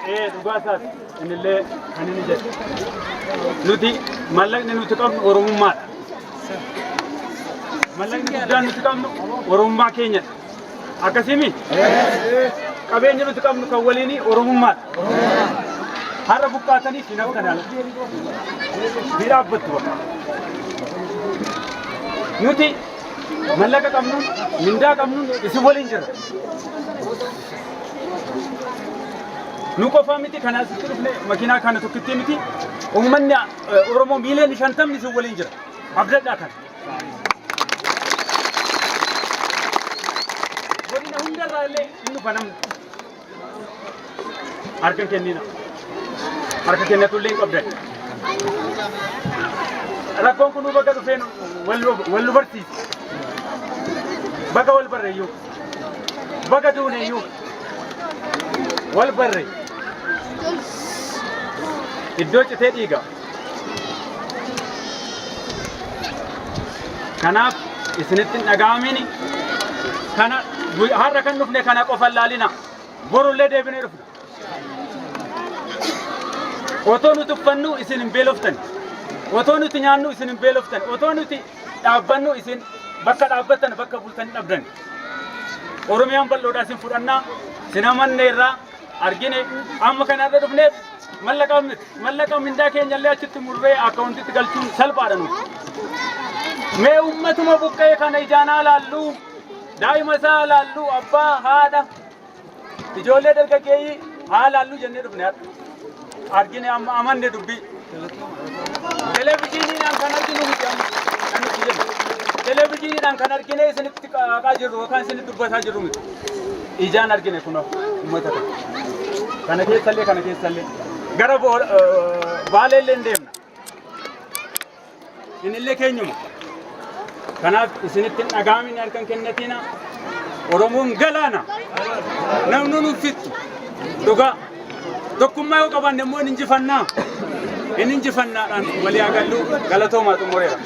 dhugaataas inillee kan inni jedhu nuti mallaqni nuti qabnu oromummaadha. Mallaqni guddaan nuti qabnu oromummaa keenyadha. Akkasimi qabeenya nuti qabnu kan waliinii oromummaadha. Har'a buqqaataniif hin haftan ni dhaabbattu. Nuti mallaqa qabnuun mindaa qabnuun isin waliin jirra. Nu qofa miti kana asitti dhufne makiinaa kana tokkitti miti uummanni Oromoo miiliyoona 50 isin waliin jira. Abdadhaa kana. Godina hundarraa illee inni banamne. Harka kennina. Harka kennatullee hin qabdan. Rakkoon kun bakka dhufeen wal barsiisa. Bakka wal barreeyyuu. Bakka duuneeyyuu. Wal barree. Iddoo citee dhiiga. Kanaaf isinitti hin dhaga'amini. Kana har'a kan dhufne kana qofa laalina. Borullee deebinee dhufna. Otoo nuti uffannu isin hin beeloftan. Otoo nuti nyaannu isin hin beeloftan. Otoo nuti dhaabbannu isin bakka dhaabbattan bakka bultan dhabdan. Oromiyaan bal'oodhaa isin fudhannaa. Sina manne irraa argine amma kana irra dhufneef mallaqa mindaa keenyallee achitti murree akkaawuntitti galchuun salphaadha nuti. Mee uummatuma buqqee kana ijaanaa laallu daa'ima isaa laallu abbaa haadha ijoollee dargaggeeyyii haa laallu jennee dhufne argine amma amanne dubbii. Televezyiiniidhaan kan arginu miti amma kan nuti jennu. Televezyiiniidhaan kan argine isinitti qaaqaa jirru yookaan isinitti dubbataa jirru miti. Ijaan argine kun uummata kana keessallee gara baaleellee deemna. Inillee keenyuma. Kanaaf isinitti hin dhaga'amin harkan kennatina. Oromoon galaana. Namni nuuf fixu. Dhugaa. Tokkummaa yoo qabaanne immoo hin injifannaadhaan walii agallu galatoomaa xumureera.